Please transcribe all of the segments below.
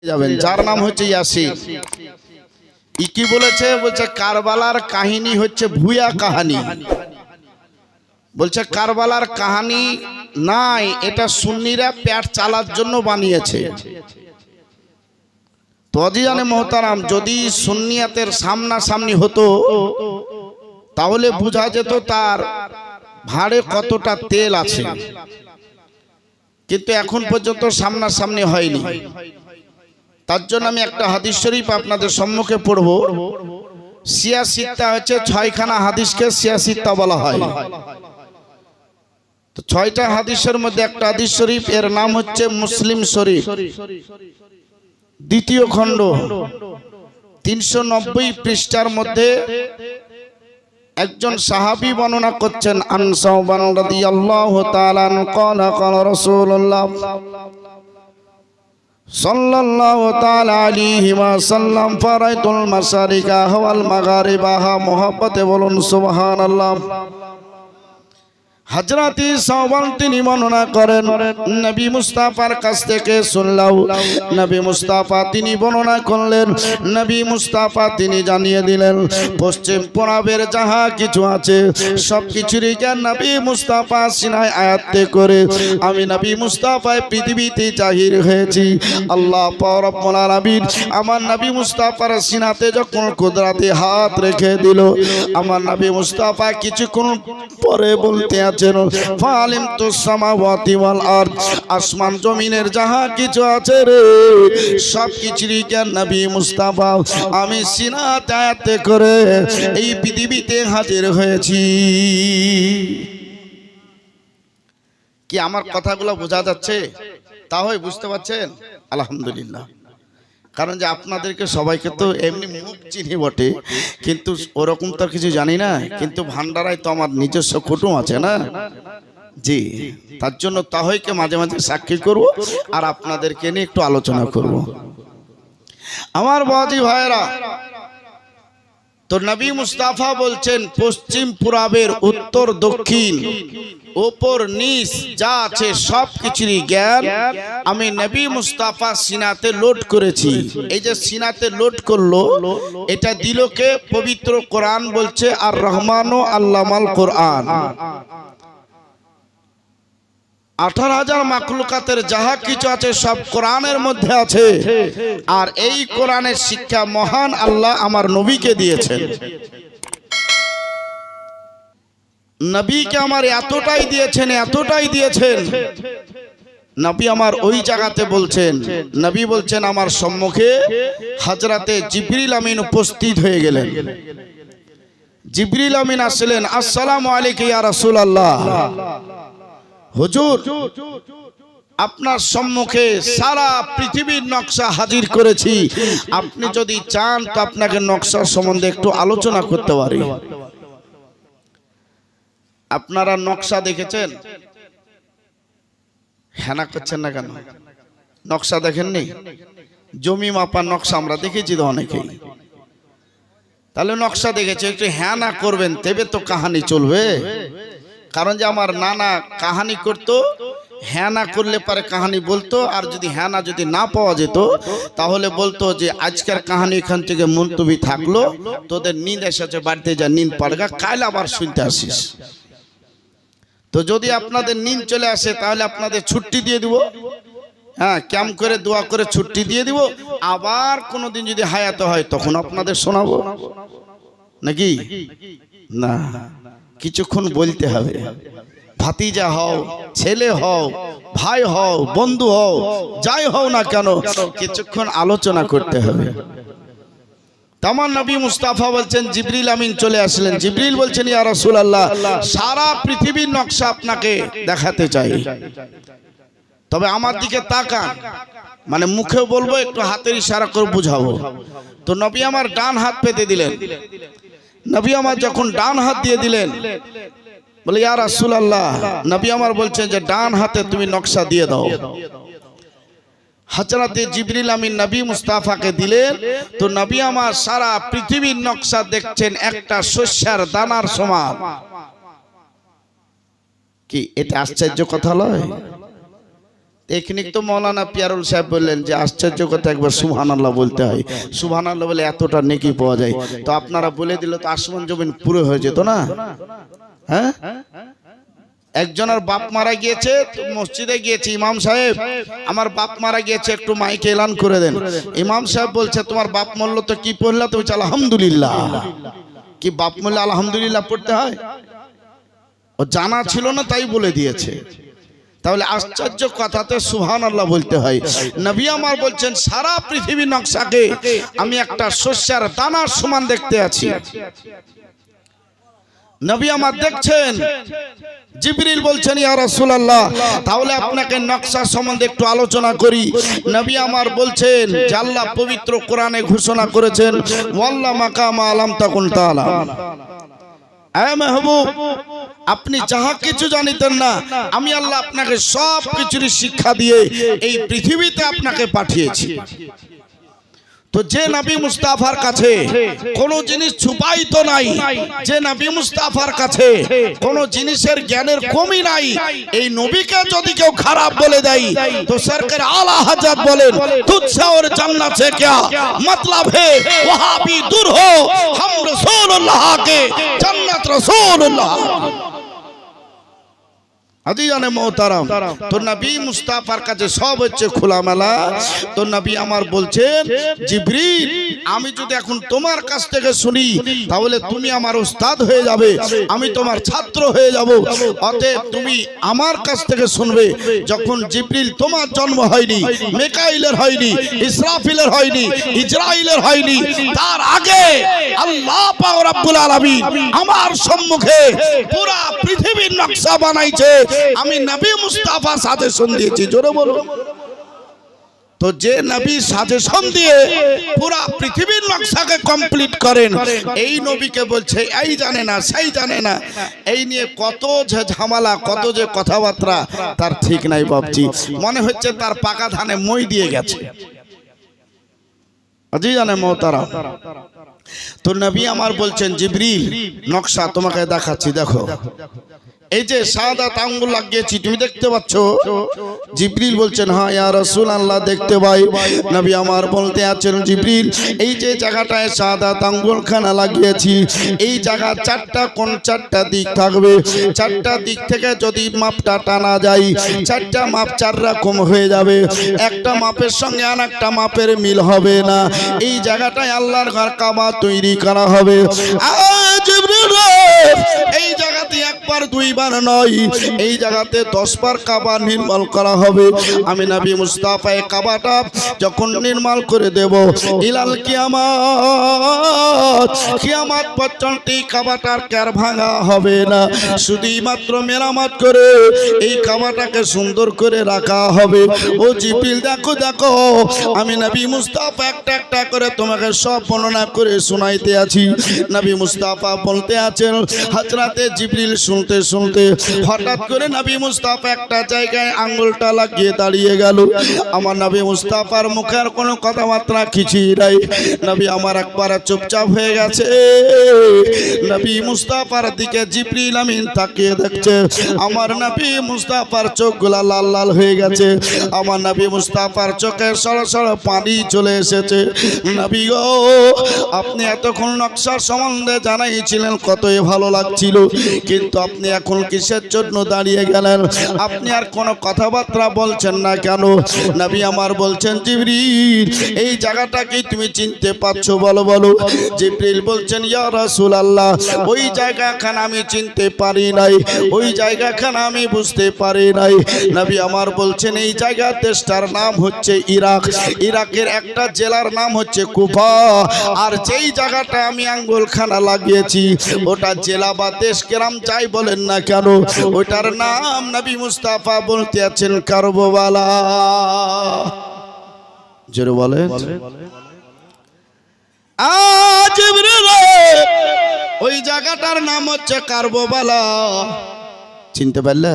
যাবেন, যার নাম হচ্ছে ইয়াসিন। কি বলেছে? বলছে কারবালার কাহিনী হচ্ছে ভুয়া কাহিনী। বলছে কারবালার কাহিনী নাই, এটা সুন্নিরা পেট চালার জন্য বানিয়েছে। তজিয়ানে মোহতারাম, যদি সুন্নিয়াতের সামনাসামনি হতো তাহলে বোঝা যেত তার ভাড়ে কতটা তেল আছে, কিন্তু এখন পর্যন্ত সামনাসামনি হয়নি। তার জন্য আমি একটা হাদিস শরীফ আপনাদের সম্মুখে পড়ব। সিয়াসিত্তা হচ্ছে 6খানা হাদিসকে সিয়াসিত্তা বলা হয়। তো 6টা হাদিসের মধ্যে একটা হাদিস শরীফ, এর নাম হচ্ছে মুসলিম শরীফ, দ্বিতীয় খণ্ড 390 পৃষ্ঠার মধ্যে একজন সাহাবী বর্ণনা করছেন, আন সাওবান রাদিয়াল্লাহু তাআলা ক্বালা ক্বালা রাসূলুল্লাহ সাল্লাল্লাহু তাআলা আলাইহি ওয়াসাল্লাম ফারাইতুল মাশারিকা ওয়াল মাগারিবাহা। মুহাব্বতে বলুন সুবহানাল্লাহ। হযরত সাওবান তিনি বর্ণনা করেন, নবী মুস্তাফার কাছ থেকে শুনলাম। নবী মুস্তাফা তিনি বর্ণনা করলেন, নবী মুস্তাফা তিনি জানিয়ে দিলেন পশ্চিম পূর্বের যাহা কিছু আছে সব কিছুরই জ্ঞান নবী মুস্তাফা সিনায় আয়াত্তে করে আমি নবী মুস্তাফায় পৃথিবীতে জাহির হয়েছি। আল্লাহ পাক রব্বুল আলামিন আমার নবী মুস্তাফার সিনাতে যখন কুদরতে হাত রেখে দিল, আমার নবী মুস্তাফা কিছুক্ষণ পরে বলতে ফালিমতু সামাওয়াতি ওয়াল আরদ, আসমান জমিনের যাহা কিছু আছে রে সব কিছুরই জ্ঞান নবী মুস্তাফা আমি সিনাতে আয়াতে করে এই পৃথিবীতে হাজির হয়েছি। কি আমার কথাগুলো বোঝা যাচ্ছে? তাহলে বুঝতে পারছেন? আলহামদুলিল্লাহ। কারণ যে আপনাদেরকে সবাইকে তো এমনি মুখ চিনি বটে, কিন্তু ওরকম তো কিছু জানি না। কিন্তু ভান্ডারায় তো আমার নিজস্ব কুটুম আছে না, জি, তার জন্য তাহইকে মাঝে মাঝে সাক্ষী করব আর আপনাদেরকে নিয়ে একটু আলোচনা করব। আমার বাজি ভাইরা, তো নবী মুস্তাফা বলছেন পশ্চিম পূর্বের উত্তর দক্ষিণ উপর নিচ যা আছে সব কিছুরই জ্ঞান আমি নবী মুস্তাফা সিনাতে লোড করেছি। এই যে সিনাতে লোড করলো, এটা দিলকে পবিত্র কোরআন বলছে আর রহমানু আল্লামাল কোরআন। 18,000 মাখলুকাতের যাহা কিছু আছে সব কোরআনের মধ্যে আছে। আর এই কোরআনের শিক্ষা মহান আল্লাহ আমার নবীকে দিয়েছেন। নবীকে আমার এতটাই দিয়েছেন, এতটাই দিয়েছেন, নবী আমার ওই জায়গাতে বলছেন, নবী বলছেন আমার সম্মুখে হযরতে জিবরিল আমিন উপস্থিত হয়ে গেলেন। জিবরিল আমিন আসলেন, আসসালামু আলাইকা ইয়া রাসূলুল্লাহ, হুজুর আপনার সম্মুখে সারা পৃথিবীর নকশা হাজির করেছি, আপনি যদি চান তো আপনাকে নকশার সম্বন্ধে একটু আলোচনা করতে পারি। আপনারা নকশা দেখেছেন? হেনা করছেন না কেন? নকশা দেখেননি? জমি মাপার নকশা আমরা দেখেছি তো অনেকেই। তাহলে নকশা দেখেছে, একটু হেনা করবেন তবে তো কাহিনী চলবে। কারণ যে আমার নানা কাহিনী করতো, হ্যাঁ না করলে পরে কাহিনী বলতো, আর যদি হ্যাঁ না যদি না পাওয়া যেত তাহলে বলতো যে আজকের কাহিনী এখান থেকে মুলতবি থাকলো, তোদের নিন্দ এসেছে, বাড়িতে যা নিন্দ পড়গা, কাল আবার শুনতে আসিস। তো যদি আপনাদের নিন্দ চলে আসে তাহলে আপনাদের ছুটি দিয়ে দিব, হ্যাঁ, ক্যাম্প করে দোয়া করে ছুটি দিয়ে দিব। আবার কোনোদিন যদি হায়াত হয় তখন আপনাদের শোনাবো, নাকি না? কিছুক্ষণ বলতে হবে। ভাতিজা হও, ছেলে হও, ভাই হও, বন্ধু হও, যাই হও না কেন কিছুক্ষণ আলোচনা করতে হবে। তামান নবী মুস্তাফা বলছেন জিবরিল আমিন চলে আসলেন। জিবরিল বলছেন ইয়া রাসূলুল্লাহ, সারা পৃথিবীর নকশা আপনাকে দেখাতে চাই, তবে আমার দিকে তাকান। মানে মুখে বলবো, একটু হাতের ইশারা করে বুঝাবো। তো নবী আমার ডান হাত পেতে দিলেন। নবী আমার যখন ডান হাত দিয়ে দিলেন, বলে ইয়া রাসূলুল্লাহ, নবী আমার বলছেন যে ডান হাতে তুমি নকশা দিয়ে দাও। হযরতে জিবরিল আমিন নবী মুস্তাফাকে দিলেন। তো নবী আমার সারা পৃথিবীর নকশা দেখছেন একটা শস্যের দানার সমান। কি এটা আশ্চর্য কথা নয়? টেকনিক তো মৌলানা পিয়ারুল সাহেব বললেন যে আশ্চর্য কথা একবার সুবহানাল্লাহ বলতে হয়, সুবহানাল্লাহ বলে এতটা নেকি পাওয়া যায়। তো আপনারা বলে দিলে তো আসমান জমিন পুরো হয়ে যেত না? হ্যাঁ, একজনের বাপ মারা গিয়েছে, মসজিদে গিয়েছে, ইমাম সাহেব আমার বাপ মারা গিয়েছে, একটু মাইকে এলান করে দেন। ইমাম সাহেব বলছে তোমার বাপ মরল তো কি পড়লা? তো বলছে আলহামদুলিল্লাহ। কি বাপ মরলে আলহামদুলিল্লাহ পড়তে হয়? ও জানা ছিল না তাই বলে দিয়েছে। তাহলে আশ্চর্য কথাতে সুবহানাল্লাহ বলতে হয়। নবী আমার বলছেন সারা পৃথিবীর নকশাকে আমি একটা শস্যের দানার সমান দেখতে আছি। নবী আমার দেখছেন। জিবরিল বলছেন ইয়া রাসূলুল্লাহ তাহলে আপনাকে নকশা সম্বন্ধে একটু আলোচনা করি। নবী আমার বলছেন যে আল্লাহ পবিত্র কোরআনে ঘোষণা করেছেন ওয়াল্লা মাকামা আলাম তাকুন তাআলা। এ মাহবুব, আপনি যাহা কিছু জানিতেন না আমি আল্লাহ আপনাকে সব কিছুর শিক্ষা দিয়ে এই পৃথিবীতে আপনাকে পাঠিয়েছি। তো যে নবী মুস্তাফার কাছে কোন জিনিস ছুপায়িত নাই, যে নবী মুস্তাফার কাছে কোন জিনিসের জ্ঞানের কমি নাই, এই নবীকে যদি কেউ খারাপ বলে দেয় তো সরকার আলা হযরত বলেন তুঝসে और जन्नत से क्या मतलब है, वहां भी दूर हो हम रसूलुल्लाह के जन्नत रसूलुल्लाह। আদিজানে মোহতারাম, তো নবী মুস্তাফার কাছে সব হচ্ছে খোলামেলা। তো নবী আমার বলছেন জিবরিল আমি যদি এখন তোমার কাছ থেকে শুনি তাহলে তুমি আমার উস্তাদ হয়ে যাবে, আমি তোমার ছাত্র হয়ে যাব। অতএব তুমি আমার কাছ থেকে শুনবে। যখন জিবরিল তোমার জন্ম হয়নি, মিকাইলের হয়নি, ইসরাফিলের হয়নি, ইজরাইলের হয়নি, তার আগে আল্লাহ পাক রব্বুল আলামিন আমার সম্মুখে পুরো পৃথিবীর নকশা বানাইছে, আমি নবী মুস্তাফা সাজেশন দিয়েছি। জোরে বলো। তো যে নবী সাজেশন দিয়ে পুরা পৃথিবীর নকশাকে কমপ্লিট করেন, এই নবীকে বলছে এই জানে না সেই জানে না। এই নিয়ে কত যে ঝামেলা, কত যে কথাবার্তা তার ঠিক নাই বাপজি। মনে হচ্ছে তার পাকা ধানে মই দিয়ে গেছে। আজিজানে মোহতারাম, তো নবী আমার বলছেন জিবরিল নকশা তোমাকে দেখাচ্ছি, দেখো এই যে শাহাদাত আঙ্গুল লাগিয়েছি তুমি দেখতে পাচ্ছ? জিবরিল বলছেন হ্যাঁ ইয়া রাসূলুল্লাহ দেখতে পাই। নবী আমার বলতে আছেন জিবরিল এই যে জায়গাটায় শাহাদাত আঙ্গুলখানা লাগিয়েছি এই জায়গা চারটা কোন চারটা দিক থাকবে, চারটা দিক থেকে যদি মাপটা টানা যায় চারটা মাপ চার রকম হয়ে যাবে, একটা মাপের সঙ্গে আরেকটা মাপের মিল হবে না। এই জায়গাটায় আল্লাহর ঘর কাবা তৈরি করা হবে। জিবরিল এই জায়গাতে একবার দুইবার নয়, এই জায়গাতে 10 বার কাবা নির্মাণ করা হবে। আমি নবী মুস্তাফা এই কাবাটা যখন নির্মাণ করে দেব ইলাল কিয়ামত, কিয়ামত পর্যন্ত এই কাবাটার কার ভাঙা হবে না, শুধুই মাত্র মেরামত করে এই কাবাটাকে সুন্দর করে রাখা হবে। ও জিবরিল দেখো দেখো আমি নবী মুস্তাফা একটা একটা করে তোমাকে সব বর্ণনা করে শোনাইতে আছি। নবী মুস্তাফা বলতে আছেন হযরতে জিবরিল শুনতে শুনতে হঠাৎ করে নবী মুস্তাফা একটা জায়গায় আঙ্গুলটা লাগিয়ে দাঁড়িয়ে গেল। আমার নবী মুস্তাফার মুখের কোনো কথাবার্তা কিছুই নাই। নবী আমার একবার চুপচাপ হয়ে গেছে। নবী মুস্তাফার দিকে জিবরিল আমিন তাকিয়ে দেখছে। আমার নবী মুস্তাফার চোখগুলা লাল লাল হয়ে গেছে। আমার নবী মুস্তাফার চোখে সরাসরি পানি চলে এসেছে। নবী গো আপনি এতক্ষণ নকশার সম্বন্ধে জানাইছিলেন, কতই ভালো লাগছিল, কিন্তু আপনি এখন কিসের জন্য দাঁড়িয়ে গেলেন? আপনি আর কোনো কথাবার্তা বলছেন না কেন? নবী আমার বলছেন জিবরিল এই জায়গাটা কি তুমি চিনতে পারছো বলো বলো। জিবরিল বলছেন ইয়া রাসূলুল্লাহ ওই জায়গাখান আমি চিনতে পারি নাই, ওই জায়গাখান আমি বুঝতে পারি নাই। নবী আমার বলছেন এই জায়গা দেশটার নাম হচ্ছে ইরাক, ইরাকের একটা জেলার নাম হচ্ছে কুফা, আর যেই জায়গাটা আমি আঙ্গুলখানা লাগিয়েছি ওটা জেলা বা দেশ গ্রাম যাই বলেন না কেন ওটার নাম নবী মুস্তাফা বলতে আছেন কারবালা। জোরে বলেন। জিবরিল ওই জায়গাটার নাম হচ্ছে কারবালা, চিনতে পারলে?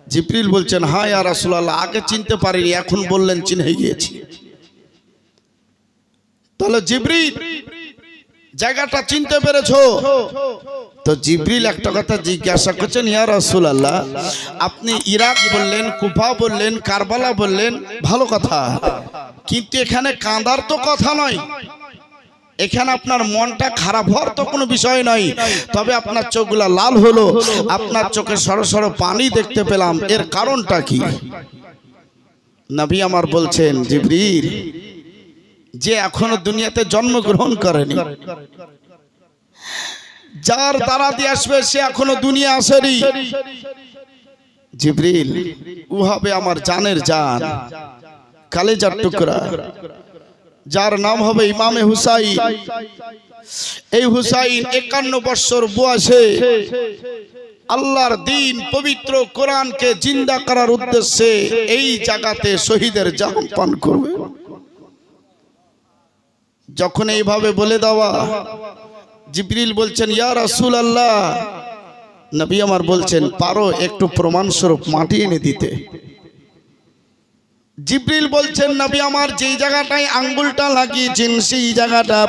জিবরিল বলছেন হ্যাঁ ইয়া রাসূলুল্লাহ আগে চিনতে পারিনি, এখন বললেন চিনে গিয়েছি। তাহলে জিবরিল জায়গাটা চিনতে পেরেছো? তো জিবরিল একটা কথা জিজ্ঞাসা করছেন, ইয়া রাসূলুল্লাহ, আপনি ইরাক বললেন, কুফা বললেন, কারবালা বললেন, ভালো কথা, কিন্তু এখানে কাঁদার তো কথা নয়, এখানে আপনার মনটা খারাপ হওয়ার তো কোনো বিষয় নয়, তবে আপনার চোখগুলা লাল হলো, আপনার চোখে সরসর পানি দেখতে পেলাম, এর কারণটা কি? নবী আমার বলছেন, জিবরিল, যে এখনো দুনিয়াতে জন্মগ্রহণ করেনি, যার দ্বারা দিয়ে আসবে সে এখনো দুনিয়া আসেনি, জিবরিল ও হবে আমার জানের জান, কালেজার টুকরা, যার নাম হবে ইমামে হুসাইন। এই হুসাইন 51 বছর বয়সে আল্লাহর দ্বীন পবিত্র কোরআনকে জিন্দা করার উদ্দেশ্যে এই জায়গাতে শহীদের জান পান করবে। যখন এইভাবে বলে দেওয়া, জিবরিল বলছেন, ইয়া রাসূলুল্লাহ, নবী আমার বলছেন, পারো একটু প্রমাণ স্বরূপ মাটি এনে দিতে? জিবরিল বলছেন, নবী আমার যেই জায়গাটায় আঙ্গুলটা লাগিয়েছেন সেই জায়গাটা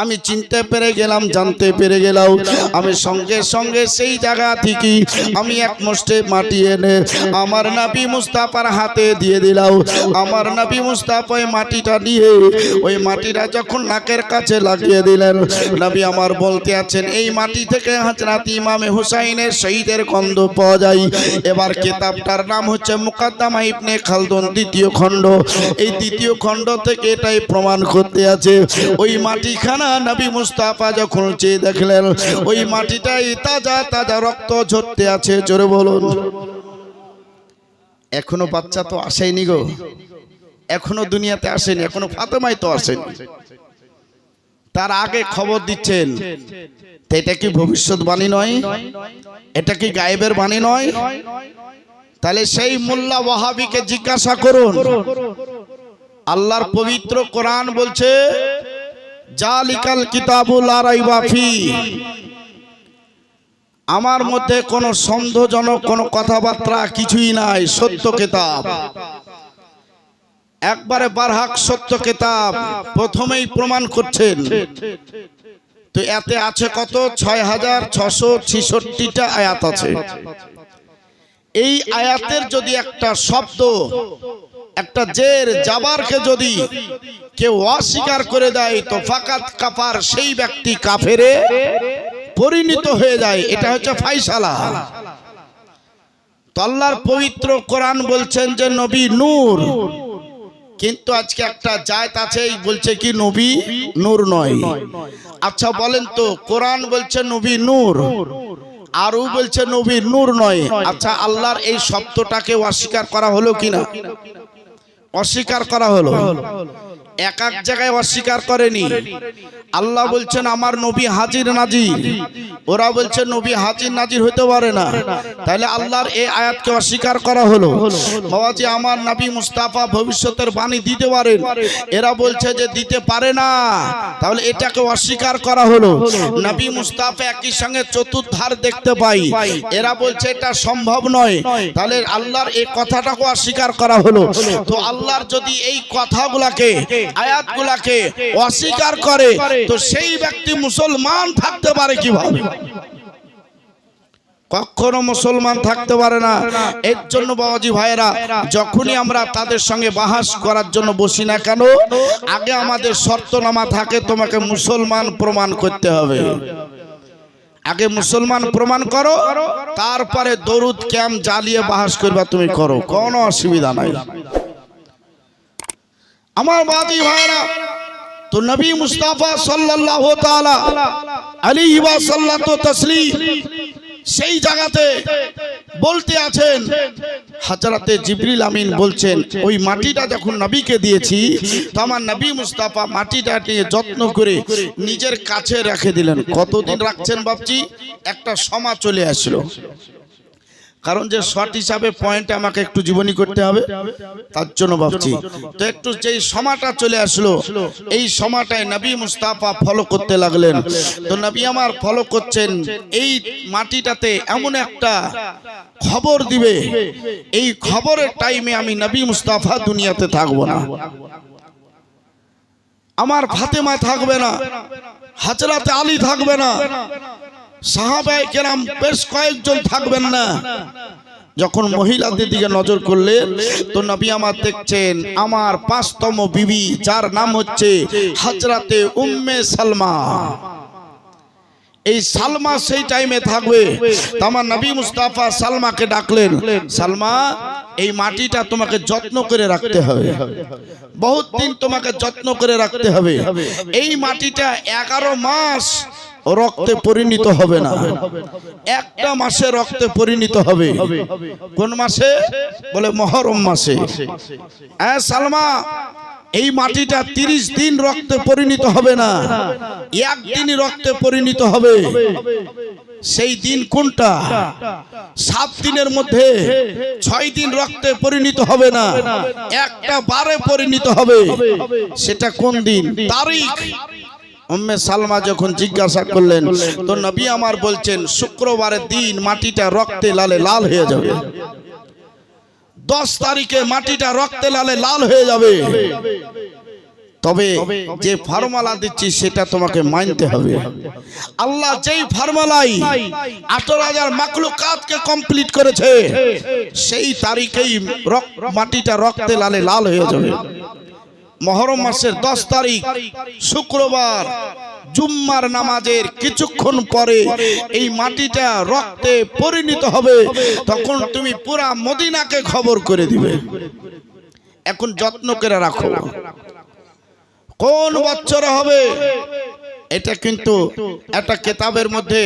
আমি চিনতে পেরে গেলাম, জানতে পেরে গেলাম, আমি সঙ্গে সঙ্গে সেই জায়গা থেকে আমি এক মুষ্টি মাটি এনে আমার নবী মুস্তাফার হাতে দিয়ে দিলাম। আমার নবী মুস্তাফা ওই মাটিটা নিয়ে ওই মাটিটা যখন নাকের কাছে লাগিয়ে দিলেন, নবী আমার বলতে আছেন, এই মাটি থেকে হযরত ইমামে হুসাইনের শহীদের গন্ধ পাওয়া যায়। এবার কিতাবটার নাম হচ্ছে মুকাদ্দামা ইবনে খালদুন দ্বিতীয় খণ্ড। এই দ্বিতীয় খণ্ড থেকে এটাই প্রমাণ করতে আছে, ওই মাটিখানা নবী মুস্তাফা যখন চেয়ে দেখলেন, ওই মাটিটাই তাজা তাজা রক্ত ঝরতে আছে। জোরে বলুন। এখনো বাচ্চা তো আসেনি গো, এখনো দুনিয়াতে আসেনি, এখনো ফাতেমাই তো আসেনি, তার আগে খবর দিচ্ছেন। এটা কি ভবিষ্যৎবাণী নয়? এটা কি গায়েবের বাণী নয়? তাহলে সেই মোল্লা ওয়াহাবিকে জিজ্ঞাসা করুন। আল্লাহর পবিত্র কোরআন বলছে, জালিকাল কিতাবুল লা রাইবা ফি, আমার মধ্যে কোনো সন্দেহজনক কোনো কথাবার্তা কিছুই নাই, সত্য কিতাব, একবারে বারহাক সত্য কিতাব। প্রথমেই প্রমাণ করছেন। তো এতে আছে কত? 6666টা আয়াত আছে। এই আয়াতের যদি একটা শব্দ, একটা জের জাবারকে যদি কেউ অস্বীকার করে দেয়, তো ফাকাত কাফার, সেই ব্যক্তি কাফেরে পরিণত হয়ে যায়। এটা হচ্ছে ফায়সালা। তো আল্লাহর পবিত্র কোরআন বলছেন যে নবী নূর, কিন্তু আজকে একটা জায়েত আছে বলছে কি নবী নূর নয়। আচ্ছা বলেন তো, কোরআন বলছে নবী নূর, আর ও বলছে নবী নূর নয়। আচ্ছা, আল্লাহর এই শব্দটাকে অস্বীকার করা হলো কিনা? অস্বীকার করা হলো। এক এক জায়গায় অস্বীকার করেনি। আল্লাহ বলছেন আমার নবী হাজির নাজির, ওরা বলছে নবী হাজির নাজির হতে পারে না। তাহলে আল্লাহর এই আয়াতকে অস্বীকার করা হলো। বাবাজি, আমার নবী মুস্তাফা ভবিষ্যতের বাণী দিতে পারেন, এরা বলছে যে দিতে পারে না, তাহলে এটাকে অস্বীকার করা হলো। নবী মুস্তাফা একই সঙ্গে চতুর্ধার দেখতে পাই, এরা বলছে এটা সম্ভব নয়, তাহলে আল্লাহর এই কথাটাকে অস্বীকার করা হলো। তো আল্লাহর যদি এই কথাগুলাকে, আয়াতগুলাকে অস্বীকার করে, তো সেই ব্যক্তি মুসলমান থাকতে পারে কিভাবে? কখনো মুসলমান থাকতে পারে না। এর জন্য বাবাজি ভাইরা, যখনই আমরা তাদের সঙ্গে বাহাস করার জন্য বসি না কেন, আগে আমাদের শর্তনামা থাকে, তোমাকে মুসলমান প্রমাণ করতে হবে। আগে মুসলমান প্রমাণ করো, তারপরে দরুদ ক্যাম জ্বালিয়ে বাহাস করবা তুমি করো, কোনো অসুবিধা নাই। আমার বাবাজি ভাইরা, তো নবী মুস্তাফা সাল্লাল্লাহু তাআলা আলাইহি ওয়া সাল্লাতু তাসলিম সেই জায়গাতে বলতে আছেন, হযরতে জিবরিল আমিন বলছেন, ওই মাটিটা যখন নবীকে দিয়েছি, তো আমার নবী মুস্তাফা মাটিটা নিয়ে যত্ন করে নিজের কাছে রেখে দিলেন। কতদিন রাখছেন বাপজি? একটা সময় চলে আসলো। কারণ যে শর্ট হিসাবে পয়েন্টে আমাকে একটু জীবনী করতে হবে, তার জন্য ভাবছি। তো একটু যেই সময়টা চলে আসলো, এই সময়টায় নবী মুস্তাফা ফলো করতে লাগলেন। তো নবী আমার ফলো করছেন, এই মাটিটাতে এমন একটা খবর দিবে, এই খবরের টাইমে আমি নবী মুস্তাফা দুনিয়াতে থাকবো না। আমার ফাতেমা থাকবে না, হযরতে আলী থাকবে না, সাহাবায়ে কেরাম বেশ কয়েকজন থাকবেন না। যখন মহিলাদের দিকে নজর করলেন তো নবী আমার দেখছেন আমার ৫তম বিবি, যার নাম হচ্ছে হযরতে উম্মে সালমা। এই সালমা সেই টাইমে থাকবে। তো আমার নবী মুস্তাফা সালমাকে ডাকলেন, সালমা এই মাটিটা তোমাকে যত্ন করে রাখতে হবে, বহুত দিন তোমাকে যত্ন করে রাখতে হবে। এই মাটিটা 11 মাস রক্তে পরিণত হবে না, একটা মাসে রক্তে পরিণত হবে। কোন মাসে? বলে মুহররম মাসে। সালমা এই মাটিটা 30 দিন রক্তে পরিণত হবে না, একদিনই রক্তে পরিণত হবে। সেই দিন কোনটা? 7 দিনের মধ্যে 6 দিন রক্তে পরিণত হবে না, একটা বারে পরিণত হবে। সেটা কোন দিন? তারিখ। উম্মে সালমা যখন জিজ্ঞাসা করলেন তো নবী আমার বলছেন শুক্রবারের দিন মাটিটা রক্তে লালে লাল হয়ে যাবে। 10 তারিখে মাটিটা রক্তে লালে লাল হয়ে যাবে। তবে যে ফর্মুলা দিচ্ছি সেটা তোমাকে মানতে হবে। আল্লাহ যেই ফর্মুলাই 18,000 মাখলুকাতকে কমপ্লিট করেছে সেই তারিখেই মাটিটা রক্তে লালে লাল হয়ে যাবে। মুহররম মাসের 10 তারিখ শুক্রবার জুম্মার নামাজের কিছুক্ষণ পরে এই মাটিটা রক্তে পরিণত হবে। তখন তুমি পুরা মদিনাকে খবর করে দিবে। এখন যত্ন করে রাখো, কোন বছরে হবে এটা কিন্তু একটা কিতাবের মধ্যে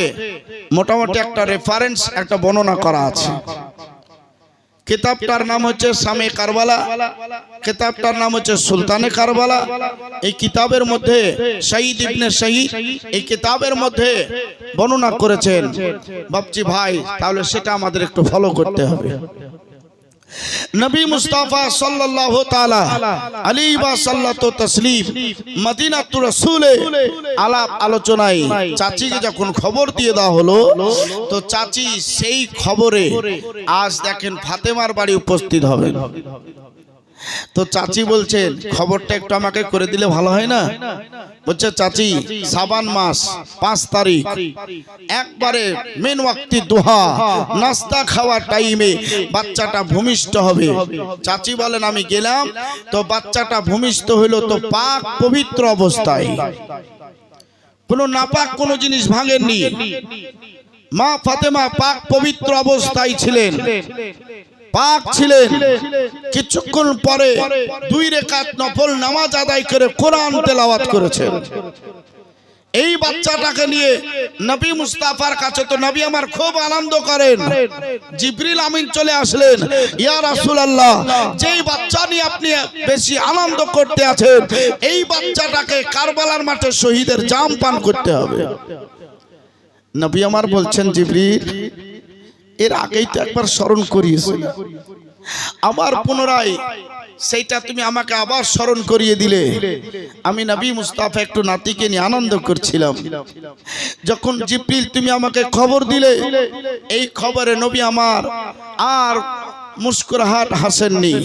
মোটামুটি একটা রেফারেন্স, একটা বর্ণনা করা আছে। কিতাবটার নাম হচ্ছে শামে কারবালা, কিতাবটার নাম হচ্ছে সুলতানে কারবালা। এই কিতাবের মধ্যে শহীদ ইবনে শহীদ এই কিতাবের মধ্যে বর্ণনা করেছেন। বাপজি ভাই, তাহলে সেটা আমাদের একটু ফলো করতে হবে। নবী মুস্তাফা সাল্লাল্লাহু তাআলা আলাইহি ওয়া সাল্লাতু তাসলিম মদিনাতুর রাসূলে আলাপ আলোচনায় চাচিকে যখন খবর দিয়ে দেওয়া হলো তো চাচি সেই খবরে আজ দেখেন ফাতেমার বাড়ি উপস্থিত হবে। তো চাচি বলছেন খবরটা একটু আমাকে করে দিলে ভালো হয় না? বলছে চাচি শাবান মাস 5 তারিখ একবারে মেন ওয়াক্তি দুহা নাস্তা খাওয়ার টাইমে বাচ্চাটা ভূমিষ্ঠ হবে। চাচি বলেন আমি গেলাম তো বাচ্চাটা ভূমিষ্ঠ হইল তো পাক পবিত্র অবস্থায়, কোনো নাপাক কোনো জিনিস ভাঙেননি। মা ফাতেমা পাক পবিত্র অবস্থায় ছিলেন, পাক ছিলেন। কিছুক্ষণ পরে 2 রাকাত নফল নামাজ আদায় করে কোরআন তেলাওয়াত করেছেন। এই বাচ্চাটাকে নিয়ে নবী মুস্তাফার কাছে তো নবী আমার খুব আনন্দ করেন। জিবরিল আমিন চলে আসলেন, ইয়া রাসূলুল্লাহ যেই বাচ্চা নিয়ে আপনি বেশি আনন্দ করতে আছেন এই বাচ্চাটাকে কারবালার মাঠে শহীদের জাম পান করতে হবে। নবী আমার বলছেন জিবরিল এর আগেই তো একবার স্মরণ করিয়েছিল, আবার পুনরায় সেইটা তুমি আমাকে আবার স্মরণ করিয়ে দিলে। আমি নবী মুস্তাফা একটু নাতিকে নিয়ে আনন্দ করছিলাম। যখন জিবরিল তুমি আমাকে খবর দিলে এই খবরে নবী আমার আর মুস্কুরাহাট হাসেননি।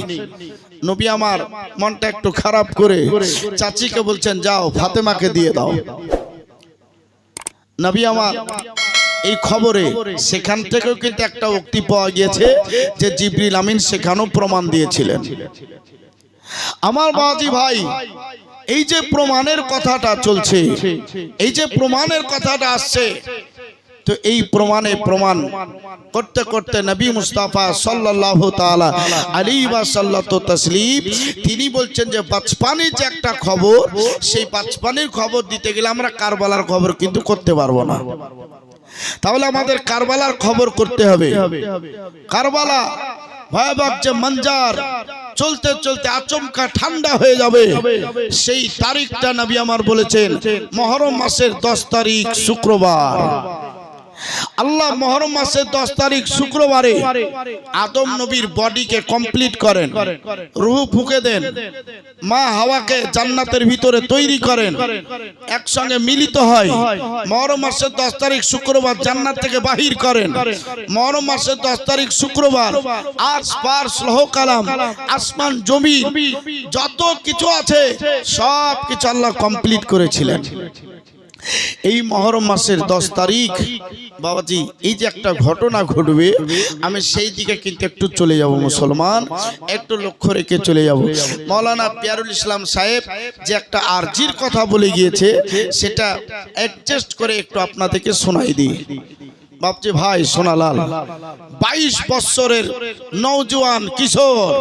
নবী আমার মনটা একটু খারাপ করে চাচিকে বলছেন যাও ফাতেমাকে দিয়ে দাও। নবী আমার এই খবরে সেখান থেকেও কিন্তু একটা উক্তি পাওয়া গিয়েছে যে জিবরিল আমিন সেখানেও প্রমাণ দিয়েছিলেন। আমার বাজি ভাই, এই যে প্রমাণের কথাটা চলছে, এই যে প্রমাণের কথাটা আসছে, তো এই প্রমাণ করতে করতে নবী মুস্তাফা সাল্লাল্লাহু তাআলা আলাইহি ওয়া সাল্লাতু তাসলিম তিনি বলছেন যে বাচপানের যে একটা খবর, সেই বাচপানের খবর দিতে গেলে আমরা কারবালার খবর কিন্তু করতে পারবো না। তাহলে আমাদের কারবালার খবর করতে হবে। কারবালা ভয়াবহ যে মঞ্জার চলতে চলতে আচমকা ঠান্ডা হয়ে যাবে, সেই তারিখটা নবী আমার বলেছেন মুহররম মাসের 10 তারিখ শুক্রবার। আল্লাহ মুহররম মাসের 10 তারিখ শুক্রবারে আদম নবীর বডিকে কমপ্লিট করেন, রূহ ফুঁকে দেন, মা হাওয়াকে জান্নাতের ভিতরে তৈরি করেন, একসঙ্গে মিলিত হয়। মুহররম মাসের 10 তারিখ শুক্রবার জান্নাত থেকে বাহির করেন। মুহররম মাসের 10 তারিখ শুক্রবার আরশ ফারশ লৌহ কালাম আসমান জমিন যত কিছু আছে সব কিছু আল্লাহ কমপ্লিট করেছিলেন। এই মুহররম মাসের 10 তারিখ বাবাজি এই যে একটা ঘটনা ঘটবে, আমি সেই দিকে কিন্তু একটু চলে যাব মুসলমান, একটু লক্ষ্য রেখে চলে যাব। মাওলানা পিয়ারুল ইসলাম সাহেব যে একটা আরজির কথা বলে গিয়েছে সেটা অ্যাডজাস্ট করে একটু আপনাদেরকে শোনাই দিই। বাপজি ভাই সোনালাল 22 বছরের নওজোয়ান কিশোর